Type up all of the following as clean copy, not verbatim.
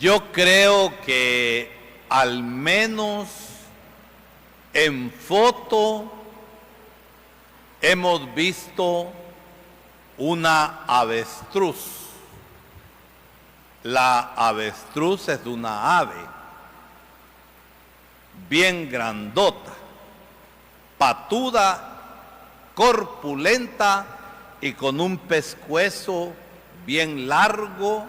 Yo creo que al menos en foto hemos visto una avestruz. La avestruz es una ave bien grandota, patuda, corpulenta y con un pescuezo bien largo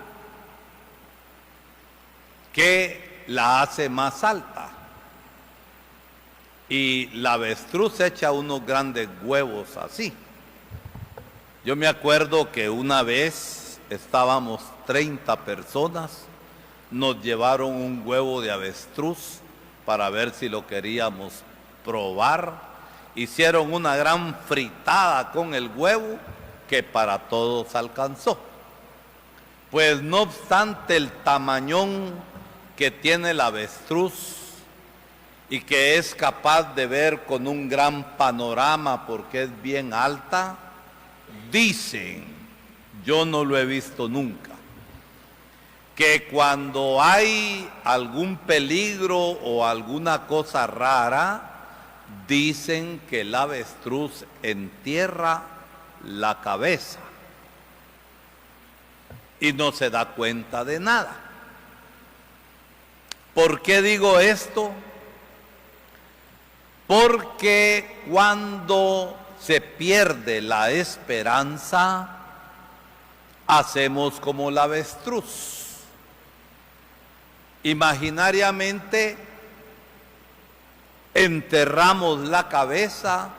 que la hace más alta. Y la avestruz echa unos grandes huevos así. Yo me acuerdo que una vez estábamos 30 personas, nos llevaron un huevo de avestruz para ver si lo queríamos probar. Hicieron una gran fritada con el huevo que para todos alcanzó. Pues no obstante el tamañón que tiene la avestruz y que es capaz de ver con un gran panorama porque es bien alta, dicen, yo no lo he visto nunca, que cuando hay algún peligro o alguna cosa rara, dicen que el avestruz entierra la cabeza y no se da cuenta de nada. ¿Por qué digo esto? Porque cuando se pierde la esperanza, hacemos como la avestruz. Imaginariamente enterramos la cabeza,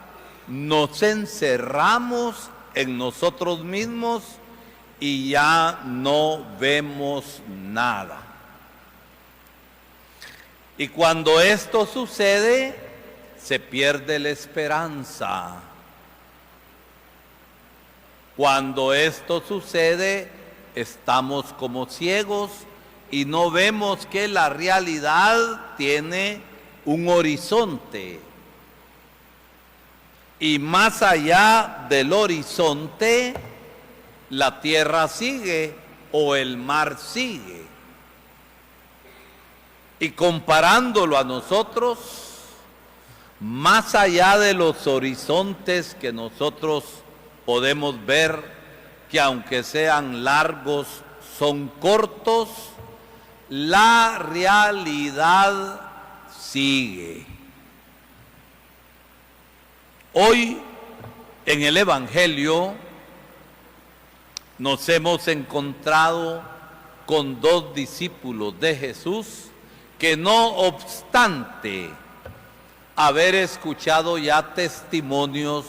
nos encerramos en nosotros mismos y ya no vemos nada. Y cuando esto sucede, se pierde la esperanza. Cuando esto sucede, estamos como ciegos y no vemos que la realidad tiene un horizonte. Y más allá del horizonte, la tierra sigue o el mar sigue. Y comparándolo a nosotros, más allá de los horizontes que nosotros podemos ver, que aunque sean largos, son cortos, la realidad sigue. Hoy en el Evangelio nos hemos encontrado con dos discípulos de Jesús que no obstante haber escuchado ya testimonios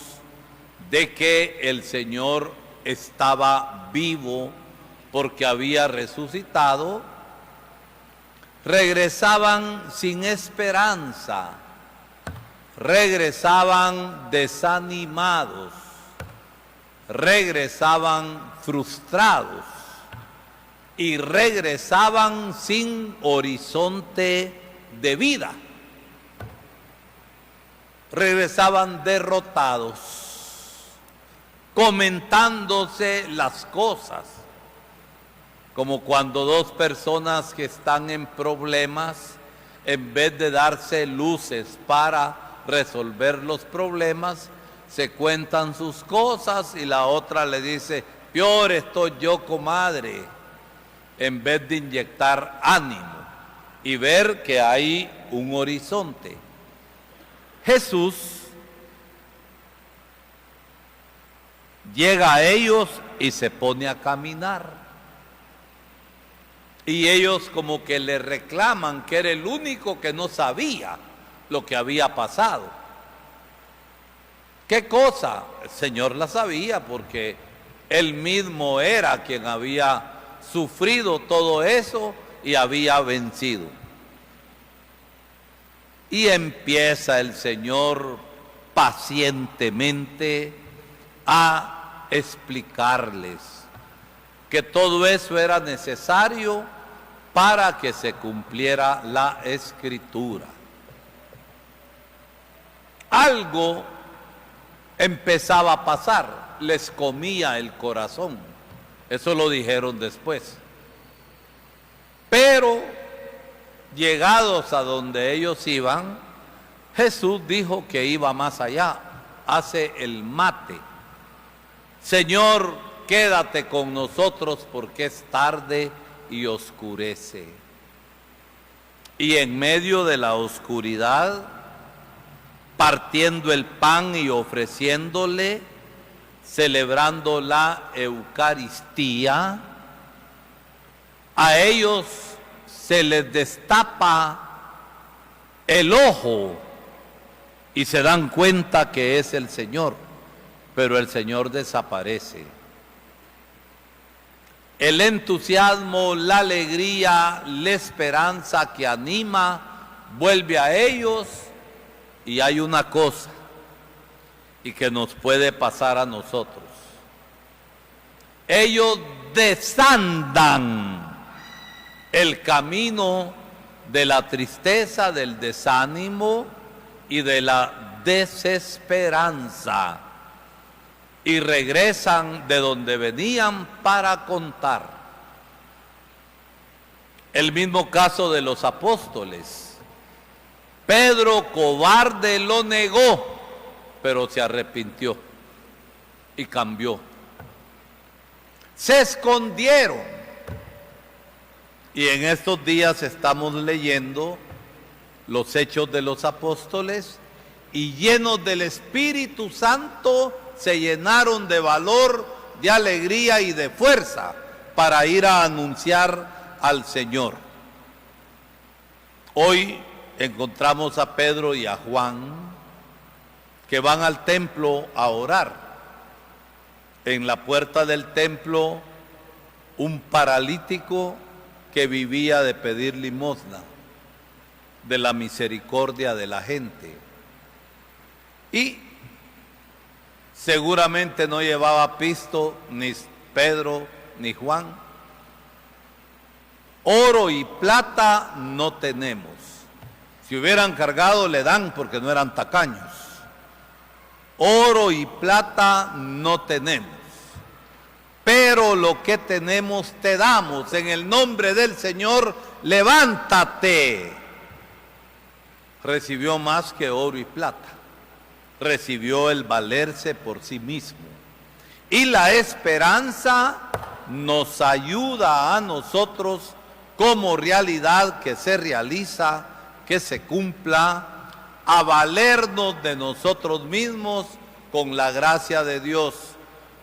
de que el Señor estaba vivo porque había resucitado, regresaban sin esperanza, regresaban desanimados, regresaban frustrados y regresaban sin horizonte de vida. Regresaban derrotados, comentándose las cosas, como cuando dos personas que están en problemas, en vez de darse luces para resolver los problemas, se cuentan sus cosas y la otra le dice, peor estoy yo, comadre, en vez de inyectar ánimo y ver que hay un horizonte. Jesús llega a ellos y se pone a caminar. Y ellos como que le reclaman que era el único que no sabía lo que había pasado. ¿Qué cosa? El Señor la sabía porque Él mismo era quien había sufrido todo eso y había vencido. Y empieza el Señor pacientemente a explicarles que todo eso era necesario para que se cumpliera la Escritura. Algo empezaba a pasar, les comía el corazón. Eso lo dijeron después. Pero llegados a donde ellos iban, Jesús dijo que iba más allá, hace el mate. Señor, quédate con nosotros porque es tarde y oscurece. Y en medio de la oscuridad, partiendo el pan y ofreciéndole, celebrando la Eucaristía, a ellos se les destapa el ojo y se dan cuenta que es el Señor, pero el Señor desaparece. El entusiasmo, la alegría, la esperanza que anima, vuelve a ellos, y hay una cosa, y que nos puede pasar a nosotros. Ellos desandan el camino de la tristeza, del desánimo y de la desesperanza, y regresan de donde venían para contar. El mismo caso de los apóstoles. Pedro, cobarde, lo negó, pero se arrepintió y cambió. Se escondieron. Y en estos días estamos leyendo los Hechos de los Apóstoles, y llenos del Espíritu Santo se llenaron de valor, de alegría y de fuerza para ir a anunciar al Señor. Hoy encontramos a Pedro y a Juan que van al templo a orar. En la puerta del templo, un paralítico que vivía de pedir limosna, de la misericordia de la gente. Y seguramente no llevaba pisto ni Pedro ni Juan. Oro y plata no tenemos. Si hubieran cargado le dan porque no eran tacaños. Oro y plata no tenemos, pero lo que tenemos te damos. En el nombre del Señor, levántate. Recibió más que oro y plata. Recibió el valerse por sí mismo. Y la esperanza nos ayuda a nosotros como realidad que se realiza, que se cumpla, a valernos de nosotros mismos con la gracia de Dios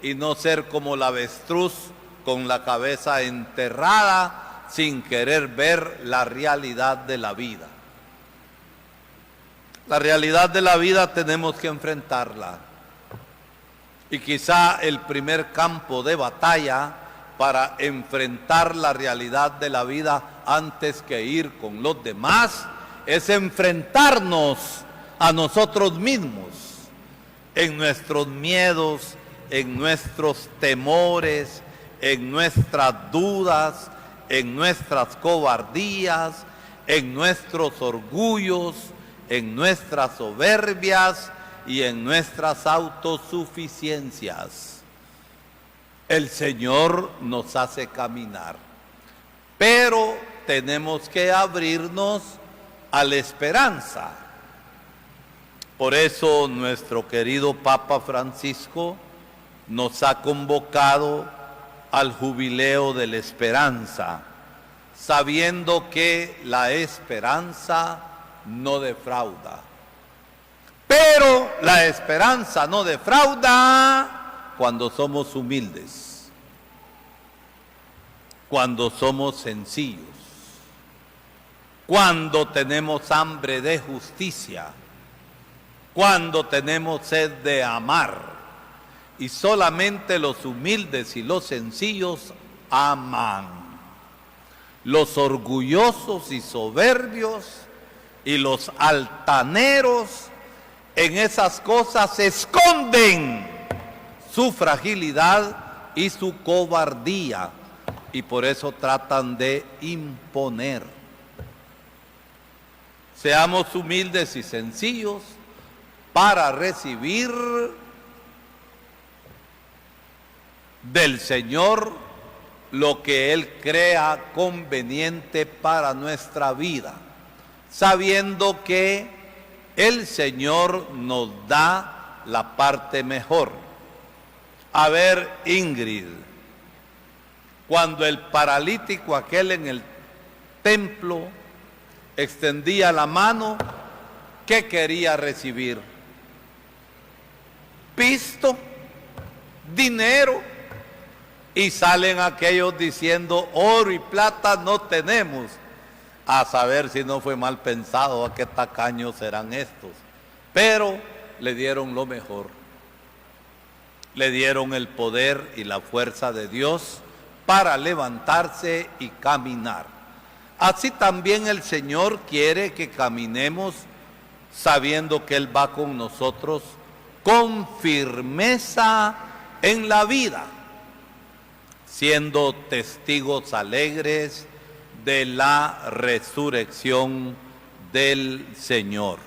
y no ser como la avestruz con la cabeza enterrada sin querer ver la realidad de la vida. La realidad de la vida tenemos que enfrentarla. Y quizá el primer campo de batalla para enfrentar la realidad de la vida antes que ir con los demás es enfrentarnos a nosotros mismos en nuestros miedos, en nuestros temores, en nuestras dudas, en nuestras cobardías, en nuestros orgullos, en nuestras soberbias y en nuestras autosuficiencias. El Señor nos hace caminar, pero tenemos que abrirnos a la esperanza. Por eso nuestro querido Papa Francisco nos ha convocado al jubileo de la esperanza, sabiendo que la esperanza no defrauda. Pero la esperanza no defrauda cuando somos humildes, cuando somos sencillos, cuando tenemos hambre de justicia, cuando tenemos sed de amar. Y solamente los humildes y los sencillos aman. Los orgullosos y soberbios y los altaneros en esas cosas esconden su fragilidad y su cobardía, y por eso tratan de imponer. Seamos humildes y sencillos para recibir del Señor lo que Él crea conveniente para nuestra vida, sabiendo que el Señor nos da la parte mejor. A ver, Ingrid, cuando el paralítico aquel en el templo extendía la mano, ¿qué quería recibir? Pisto, dinero, y salen aquellos diciendo oro y plata no tenemos. A saber si no fue mal pensado, a qué tacaños serán estos. Pero le dieron lo mejor. Le dieron el poder y la fuerza de Dios para levantarse y caminar. Así también el Señor quiere que caminemos sabiendo que Él va con nosotros con firmeza en la vida, siendo testigos alegres de la resurrección del Señor.